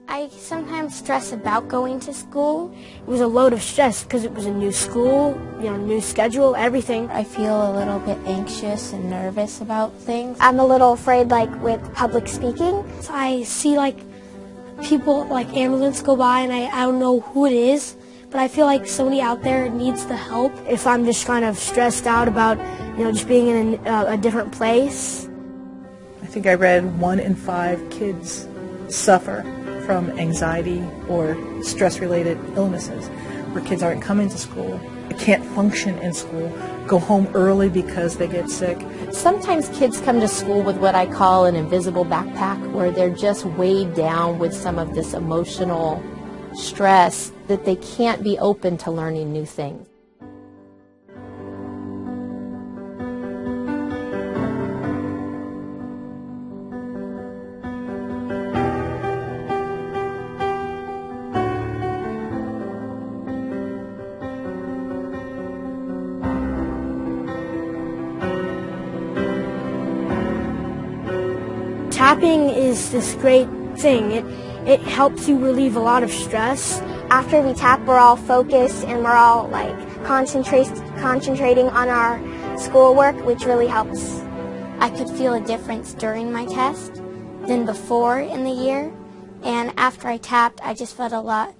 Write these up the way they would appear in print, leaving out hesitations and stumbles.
I sometimes stress about going to school. It was a load of stress because it was a new school, new schedule, everything. I feel a little bit anxious and nervous about things. I'm a little afraid, with public speaking. So I see, people, ambulance go by, and I don't know who it is, but I feel like somebody out there needs the help. If I'm just kind of stressed out about, just being in a different place. I think I read 1 in 5 kids suffer from anxiety or stress-related illnesses, where kids aren't coming to school, can't function in school, go home early because they get sick. Sometimes kids come to school with what I call an invisible backpack, where they're just weighed down with some of this emotional stress that they can't be open to learning new things. Tapping is this great thing. It helps you relieve a lot of stress. After we tap, we're all focused and we're all concentrating on our schoolwork, which really helps. I could feel a difference during my test than before in the year, and after I tapped, I just felt a lot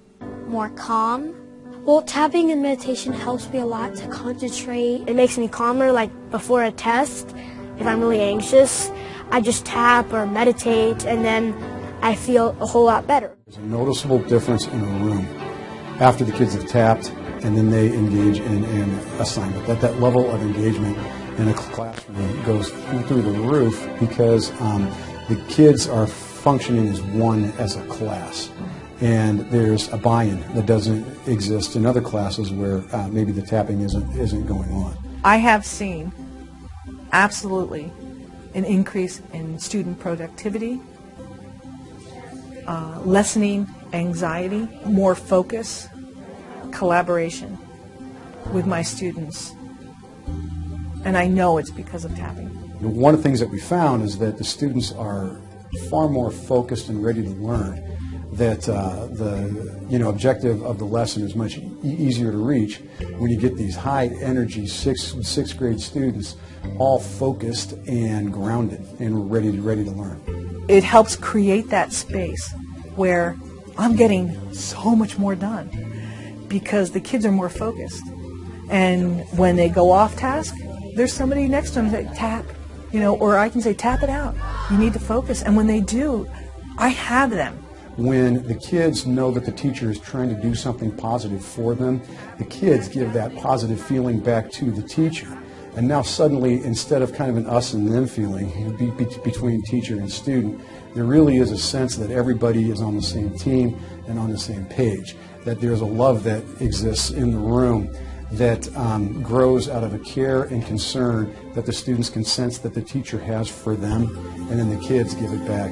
more calm. Well, tapping and meditation helps me a lot to concentrate. It makes me calmer, before a test. If I'm really anxious, I just tap or meditate, and then I feel a whole lot better. There's a noticeable difference in a room after the kids have tapped and then they engage in an assignment. That level of engagement in a classroom goes through the roof because the kids are functioning as one as a class. And there's a buy-in that doesn't exist in other classes where maybe the tapping isn't going on. I have seen absolutely an increase in student productivity, lessening anxiety, more focus, collaboration with my students. And I know it's because of tapping. One of the things that we found is that the students are far more focused and ready to learn, that the objective of the lesson is much easier to reach when you get these high energy sixth grade students all focused and grounded and ready to learn. It helps create that space where I'm getting so much more done because the kids are more focused. And when they go off task, there's somebody next to them that tap, or I can say, tap it out. You need to focus. And when they do, I have them. When the kids know that the teacher is trying to do something positive for them, the kids give that positive feeling back to the teacher. And now suddenly, instead of kind of an us and them feeling between teacher and student, there really is a sense that everybody is on the same team and on the same page, that there's a love that exists in the room that grows out of a care and concern that the students can sense that the teacher has for them, and then the kids give it back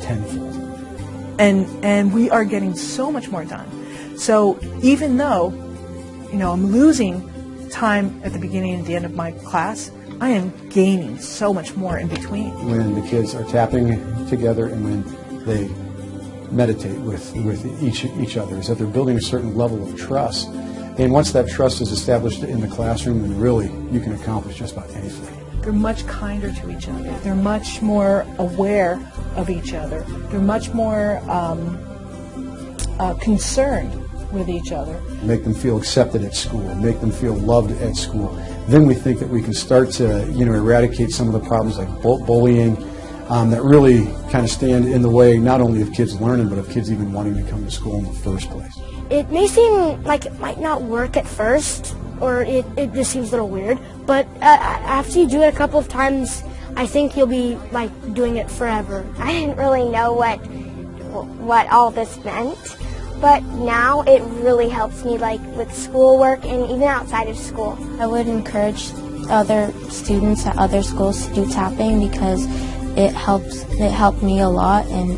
tenfold. And we are getting so much more done. So even though, I'm losing time at the beginning and the end of my class, I am gaining so much more in between. When the kids are tapping together and when they meditate with each other, is that they're building a certain level of trust. And once that trust is established in the classroom, then really you can accomplish just about anything. They're much kinder to each other. They're much more aware of each other. They're much more concerned with each other. Make them feel accepted at school, make them feel loved at school. Then we think that we can start to eradicate some of the problems like bullying that really kind of stand in the way not only of kids learning, but of kids even wanting to come to school in the first place. It may seem like it might not work at first, or it just seems a little weird, but after you do it a couple of times, I think you'll be doing it forever. I didn't really know what all this meant, but now it really helps me with schoolwork and even outside of school. I would encourage other students at other schools to do tapping because it helped me a lot, and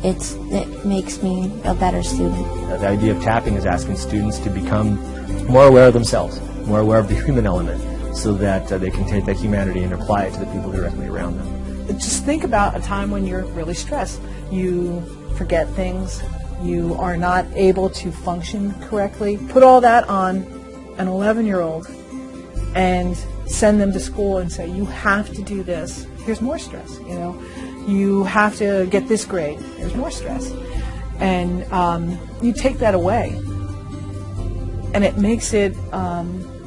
it makes me a better student. The idea of tapping is asking students to become more aware of themselves, more aware of the human element, so that they can take that humanity and apply it to the people directly around them. Just think about a time when you're really stressed. You forget things, you are not able to function correctly. Put all that on an 11-year-old and send them to school and say, you have to do this. Here's more stress, you know. You have to get this grade. There's more stress. And you take that away, and it makes it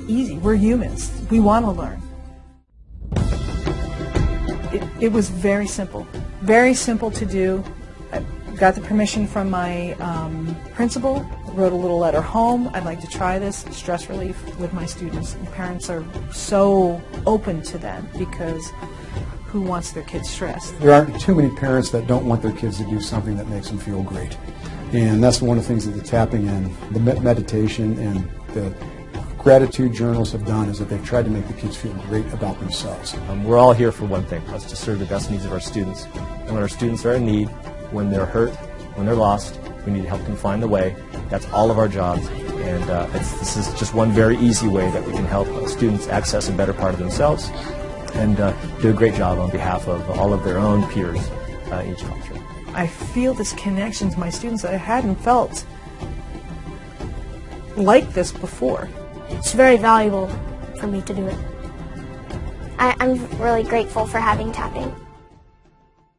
easy. We're humans. We want to learn. It was very simple to do. I got the permission from my principal, wrote a little letter home. I'd like to try this, stress relief with my students. And parents are so open to that because who wants their kids stressed? There aren't too many parents that don't want their kids to do something that makes them feel great. And that's one of the things that the tapping and the meditation and the gratitude journals have done, is that they've tried to make the kids feel great about themselves. We're all here for one thing. That's to serve the best needs of our students. And when our students are in need, when they're hurt, when they're lost, we need to help them find the way. That's all of our jobs. And this is just one very easy way that we can help students access a better part of themselves and do a great job on behalf of all of their own peers in each classroom. I feel this connection to my students that I hadn't felt like this before. It's very valuable for me to do it. I'm really grateful for having tapping.